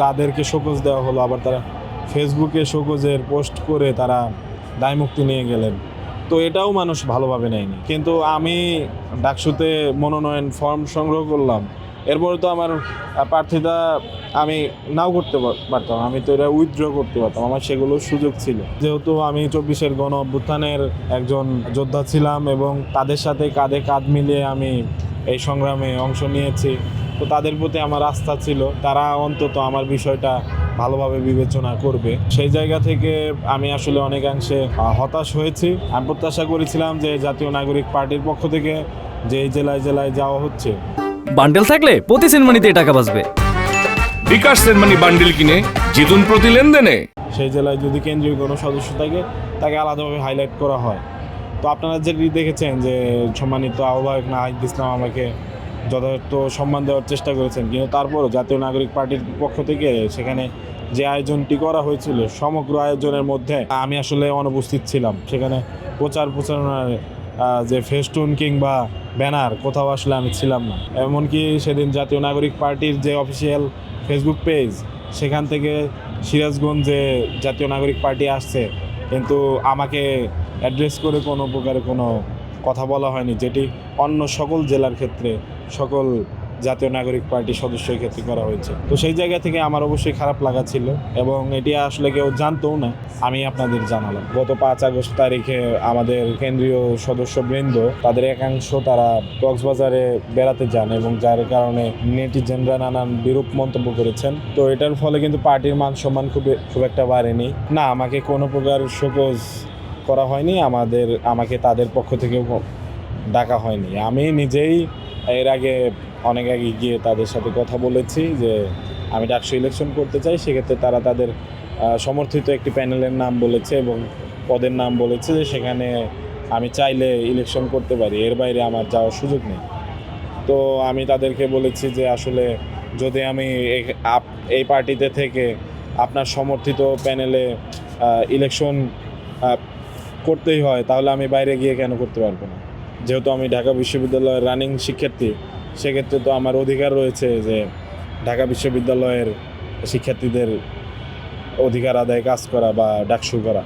তাদেরকে শোকজ দেওয়া হলো, আবার তারা ফেসবুকে শোকজের পোস্ট করে তারা দায়মুক্তি নিয়ে গেলেন। তো এটাও মানুষ ভালোভাবে নেয়নি। কিন্তু আমি ডাকসুতে মনোনয়ন ফর্ম সংগ্রহ করলাম, এরপরে তো আমার প্রার্থিতা আমি নাও করতে পারতাম, আমি তো এটা উইথড্র করতে পারতাম, আমার সেগুলো সুযোগ ছিল। যেহেতু আমি 24-এর গণ অভ্যুত্থানের একজন যোদ্ধা ছিলাম এবং তাদের সাথে কাঁধে কাঁধ মিলিয়ে আমি এই সংগ্রামে অংশ নিয়েছি, তো তাদের প্রতি আমার আস্থা ছিল, তারা অন্তত আমার বিষয়টা ভালোভাবে বিবেচনা করবে। সেই জায়গা থেকে আমি আসলে অনেকাংশে হতাশ হয়েছি। আমি প্রত্যাশা করেছিলাম যে জাতীয় নাগরিক পার্টির পক্ষ থেকে যে এই জেলায় জেলায় যাওয়া হচ্ছে, বান্ডেল থাকলে প্রতি সেনমানিতে টাকা বাঁচবে। বিকাশ সেনমানি বান্ডেল কিনে জিতুন প্রতি লেনদেনে। সেই জেলায় যদি কেন্দ্রীয় কোনো সদস্য থাকে তাকে আলাদাভাবে হাইলাইট করা হয়। তো আপনারা যেটি দেখেছেন যে সম্মানিত আহ্বায়ক নাহিদ ইসলাম আমাকে যথাযথ সম্মান দেওয়ার চেষ্টা করেছেন, কিন্তু তারপরও জাতীয় নাগরিক পার্টির পক্ষ থেকে সেখানে যে আয়োজনটি করা হয়েছিল, সমগ্র আয়োজনের মধ্যে আমি আসলে অনুপস্থিত ছিলাম। সেখানে প্রচারণার যে ফেস্টুন কিংবা ব্যানার কোথাও আসলে আমি ছিলাম না। এমনকি সেদিন জাতীয় নাগরিক পার্টির যে অফিসিয়াল ফেসবুক পেজ, সেখান থেকে সিরাজগঞ্জে জাতীয় নাগরিক পার্টি আসছে, কিন্তু আমাকে অ্যাড্রেস করে কোনো প্রকারে কোনো কথা বলা হয়নি, যেটি অন্য সকল জেলার ক্ষেত্রে সকল জাতীয় নাগরিক পার্টির সদস্যের ক্ষেত্রে করা হয়েছে। তো সেই জায়গা থেকে আমার অবশ্যই খারাপ লাগা ছিল এবং এটি আসলে কেউ জানতও না, আমি আপনাদের জানালাম। গত 5 আগস্ট তারিখে আমাদের কেন্দ্রীয় সদস্যবৃন্দ তাদের একাংশ তারা কক্সবাজারে বেড়াতে যান এবং যার কারণে নেটিজেনরা নানান বিরূপ মন্তব্য করেছেন। তো এটার ফলে কিন্তু পার্টির মান সম্মান খুব একটা বাড়েনি। না, আমাকে কোনো প্রকার শোকজ করা হয়নি, আমাকে তাদের পক্ষ থেকেও ডাকা হয়নি। আমি নিজেই এর আগে অনেক আগে গিয়ে তাদের সাথে কথা বলেছি যে আমি ডাকসু ইলেকশন করতে চাই, সেক্ষেত্রে তারা তাদের সমর্থিত একটি প্যানেলের নাম বলেছে এবং পদের নাম বলেছে যে সেখানে আমি চাইলে ইলেকশন করতে পারি, এর বাইরে আমার যাওয়ার সুযোগ নেই। তো আমি তাদেরকে বলেছি যে আসলে যদি আমি এই পার্টিতে থেকে আপনার সমর্থিত প্যানেলে ইলেকশন করতেই হয়, তাহলে আমি বাইরে গিয়ে কেন করতে পারবো না? যেহেতু আমি ঢাকা বিশ্ববিদ্যালয়ের রানিং শিক্ষার্থী, সেক্ষেত্রে তো আমার অধিকার রয়েছে যে ঢাকা বিশ্ববিদ্যালয়ের শিক্ষার্থীদের অধিকার আদায়ে কাজ করা বা ডাকসু করা।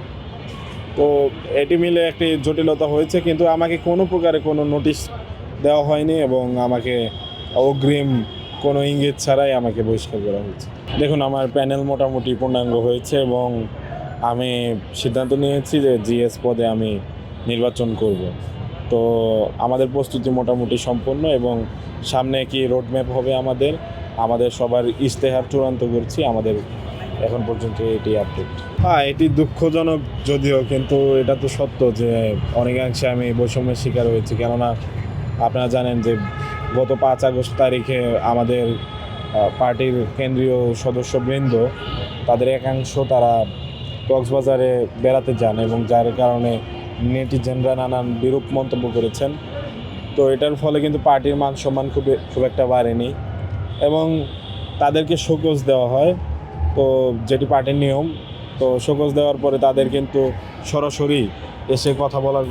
তো এটি মিলে একটি জটিলতা হয়েছে, কিন্তু আমাকে কোনো প্রকারে কোনো নোটিশ দেওয়া হয়নি এবং আমাকে অগ্রিম কোনো ইঙ্গিত ছাড়াই আমাকে বহিষ্কার করা হয়েছে। দেখুন, আমার প্যানেল মোটামুটি পূর্ণাঙ্গ হয়েছে এবং আমি সিদ্ধান্ত নিয়েছি যে জিএস পদে আমি নির্বাচন করব। তো আমাদের প্রস্তুতি মোটামুটি সম্পন্ন এবং সামনে কি রোডম্যাপ হবে আমাদের সবার ইশতেহার চূড়ান্ত করছি। আমাদের এখন পর্যন্ত এটি আপডেট। হ্যাঁ, এটি দুঃখজনক যদিও, কিন্তু এটা তো সত্য যে অনেকাংশে আমি বৈষম্যের শিকার হয়েছি। কেননা আপনারা জানেন যে গত 5 আগস্ট তারিখে আমাদের পার্টির কেন্দ্রীয় সদস্যবৃন্দ তাদের একাংশ তারা কক্সবাজারে বেড়াতে যান এবং যার কারণে নেটিজেনরা নানান বিরূপ মন্তব্য করেছেন। তো এটার ফলে কিন্তু পার্টির মান সম্মান খুব একটা বাড়েনি এবং তাদেরকে শোকজ দেওয়া হয়, তো যেটি পার্টির নিয়ম। তো শোকজ দেওয়ার পরে তাদের কিন্তু সরাসরি এসে কথা বলার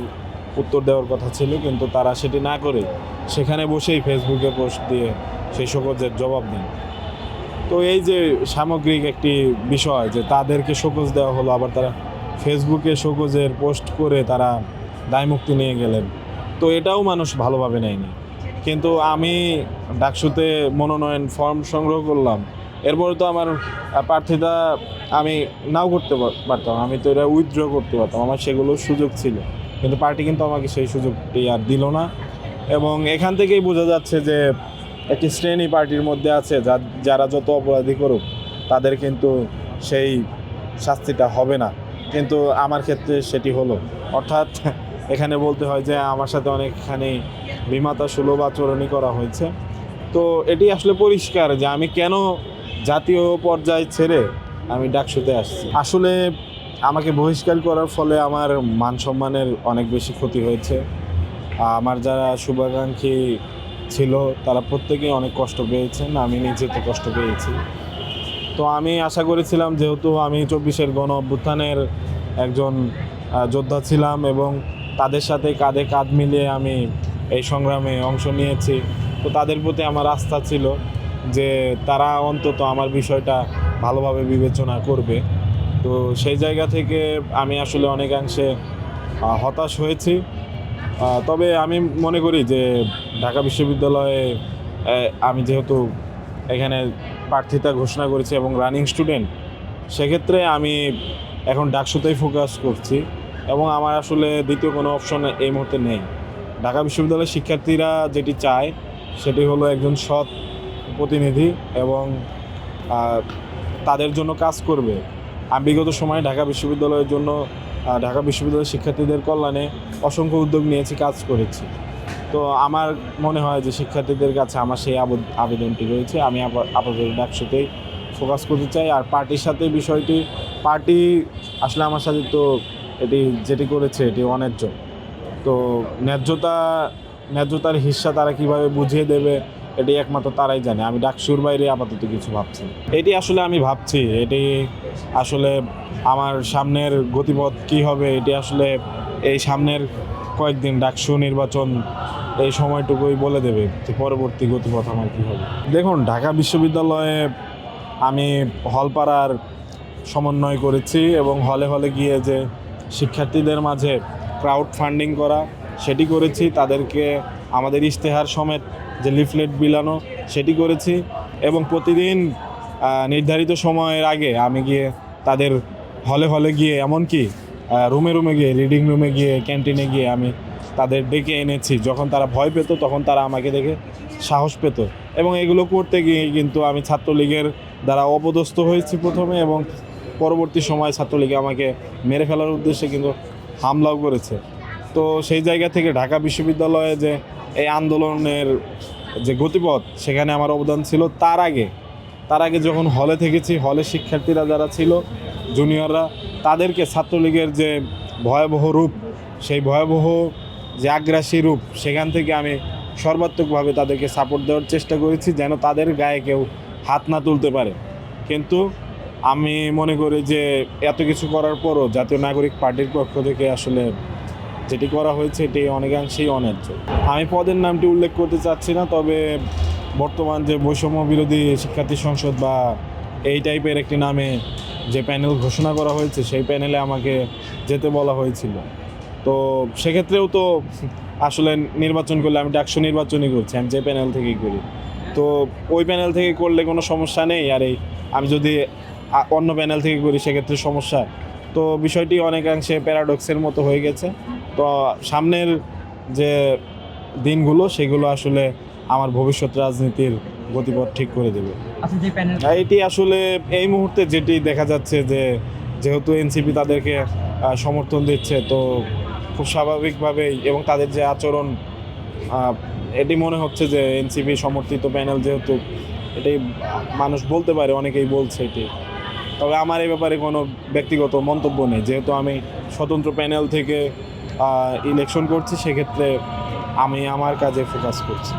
উত্তর দেওয়ার কথা ছিল, কিন্তু তারা সেটি না করে সেখানে বসেই ফেসবুকে পোস্ট দিয়ে সেই শোকজের জবাব দেন। তো এই যে সামগ্রিক একটি বিষয় যে তাদেরকে শোকজ দেওয়া হলো, আবার তারা ফেসবুকে শোকজের পোস্ট করে তারা দায়মুক্তি নিয়ে গেলেন, তো এটাও মানুষ ভালোভাবে নেয়নি। কিন্তু আমি ডাকসুতে মনোনয়ন ফর্ম সংগ্রহ করলাম, এরপরে তো আমার প্রার্থিতা আমি নাও করতে পারতাম, আমি তো এটা উইথড্র করতে পারতাম, আমার সেগুলো সুযোগ ছিল, কিন্তু পার্টি কিন্তু আমাকে সেই সুযোগটি আর দিল না। এবং এখান থেকেই বোঝা যাচ্ছে যে একটি শ্রেণী পার্টির মধ্যে আছে যারা যত অপরাধী করুক তাদের কিন্তু সেই শাস্তিটা হবে না, কিন্তু আমার ক্ষেত্রে সেটি হলো। অর্থাৎ এখানে বলতে হয় যে আমার সাথে অনেকখানি বিমাতা সুলভ আচরণই করা হয়েছে। তো এটি আসলে পরিষ্কার যে আমি কেন জাতীয় পর্যায়ে ছেড়ে আমি ডাকসুতে আসছি। আসলে আমাকে বহিষ্কার করার ফলে আমার মান সম্মানের অনেক বেশি ক্ষতি হয়েছে। আমার যারা শুভাকাঙ্ক্ষী ছিল তারা প্রত্যেকেই অনেক কষ্ট পেয়েছেন, আমি নিজে তো কষ্ট পেয়েছি। তো আমি আশা করেছিলাম, যেহেতু আমি 24-এর গণ অভ্যুত্থানের একজন যোদ্ধা ছিলাম এবং তাদের সাথে কাঁধে কাঁধ মিলিয়ে আমি এই সংগ্রামে অংশ নিয়েছি, তো তাদের প্রতি আমার আস্থা ছিল যে তারা অন্তত আমার বিষয়টা ভালোভাবে বিবেচনা করবে। তো সেই জায়গা থেকে আমি আসলে অনেকাংশে হতাশ হয়েছি। তবে আমি মনে করি যে ঢাকা বিশ্ববিদ্যালয়ে আমি যেহেতু এখানে প্রার্থিতা ঘোষণা করেছি এবং রানিং স্টুডেন্ট, সেক্ষেত্রে আমি এখন ডাকসুতেই ফোকাস করছি এবং আমার আসলে দ্বিতীয় কোনো অপশন এই মুহূর্তে নেই। ঢাকা বিশ্ববিদ্যালয়ের শিক্ষার্থীরা যেটি চায় সেটি হলো একজন সৎ প্রতিনিধি এবং তাদের জন্য কাজ করবে। আমি বিগত সময়ে ঢাকা বিশ্ববিদ্যালয়ের জন্য ঢাকা বিশ্ববিদ্যালয়ের শিক্ষার্থীদের কল্যাণে অসংখ্য উদ্যোগ নিয়েছি, কাজ করেছি। তো আমার মনে হয় যে শিক্ষার্থীদের কাছে আমার সেই আবেদনটি রয়েছে। আমি আপাতত ডাকসুতেই ফোকাস করতে চাই। আর পার্টির সাথে বিষয়টি, পার্টি আসলে আমার সাথে তো যেটি করেছে এটি অন্যায্য। তো ন্যায্যতার হিস্সা তারা কিভাবে বুঝিয়ে দেবে এটি একমাত্র তারাই জানে। আমি ডাকসুর বাইরে আপাতত কিছু ভাবছি। এটি আসলে আমি ভাবছি, এটি আসলে আমার সামনের গতিপথ কী হবে, এটি আসলে এই সামনের কয়েকদিন ডাকসু নির্বাচন এই সময়টুকুই বলে দেবে যে পরবর্তী গতিপথ আমার কী হবে। দেখুন, ঢাকা বিশ্ববিদ্যালয়ে আমি হলপাড়ার সমন্বয় করেছি এবং হলে হলে গিয়ে যে শিক্ষার্থীদের মাঝে ক্রাউড ফান্ডিং করা সেটি করেছি। তাদেরকে আমাদের ইশতেহার সমেত যে লিফলেট বিলানো সেটি করেছি এবং প্রতিদিন নির্ধারিত সময়ের আগে আমি গিয়ে তাদের হলে হলে গিয়ে, এমনকি রুমে রুমে গিয়ে, রিডিং রুমে গিয়ে, ক্যান্টিনে গিয়ে আমি তাদের ডেকে এনেছি। যখন তারা ভয় পেত তখন তারা আমাকে দেখে সাহস পেত এবং এগুলো করতে গিয়ে কিন্তু আমি ছাত্রলীগের দ্বারা অপদস্থ হয়েছি প্রথমে এবং পরবর্তী সময় ছাত্রলীগ আমাকে মেরে ফেলার উদ্দেশ্যে কিন্তু হামলাও করেছে। তো সেই জায়গা থেকে ঢাকা বিশ্ববিদ্যালয়ে যে এই আন্দোলনের যে গতিপথ সেখানে আমার অবদান ছিল। তার আগে যখন হলে থেকেছি, হলে শিক্ষার্থীরা যারা ছিল, জুনিয়ররা, তাদেরকে ছাত্রলীগের যে ভয়াবহ রূপ, সেই ভয়াবহ যে আগ্রাসী রূপ, সেখান থেকে আমি সর্বাত্মকভাবে তাদেরকে সাপোর্ট দেওয়ার চেষ্টা করেছি যেন তাদের গায়ে কেউ হাত না তুলতে পারে। কিন্তু আমি মনে করি যে এত কিছু করার পরও জাতীয় নাগরিক পার্টির পক্ষ থেকে আসলে যেটি করা হয়েছে এটি অনেকাংশেই অন্যায্য। আমি পদের নামটি উল্লেখ করতে চাচ্ছি না, তবে বর্তমান যে বৈষম্য বিরোধী শিক্ষার্থী সংসদ বা এই টাইপের একটি নামে যে প্যানেল ঘোষণা করা হয়েছে সেই প্যানেলে আমাকে যেতে বলা হয়েছিল। তো সেক্ষেত্রেও তো আসলে নির্বাচন করলে আমি ডাকসু নির্বাচনই করছি, আমি যে প্যানেল থেকেই করি। তো ওই প্যানেল থেকে করলে কোনো সমস্যা নেই, আর এই আমি যদি অন্য প্যানেল থেকে করি সেক্ষেত্রে সমস্যা। তো বিষয়টি অনেকাংশে প্যারাডক্সের মতো হয়ে গেছে। তো সামনের যে দিনগুলো সেগুলো আসলে আমার ভবিষ্যৎ রাজনীতির গতিপথ ঠিক করে দেবে। এটি আসলে এই মুহূর্তে যেটি দেখা যাচ্ছে যে যেহেতু এনসিপি তাদেরকে সমর্থন দিচ্ছে, তো খুব স্বাভাবিকভাবেই এবং তাদের যে আচরণ, এটি মনে হচ্ছে যে এনসিপি সমর্থিত প্যানেল যেহেতু, এটাই মানুষ বলতে পারে, অনেকেই বলছে এটি। তবে আমার এই ব্যাপারে কোনো ব্যক্তিগত মন্তব্য নেই, যেহেতু আমি স্বতন্ত্র প্যানেল থেকে ইলেকশন করছি, সেক্ষেত্রে আমি আমার কাজে ফোকাস করছি।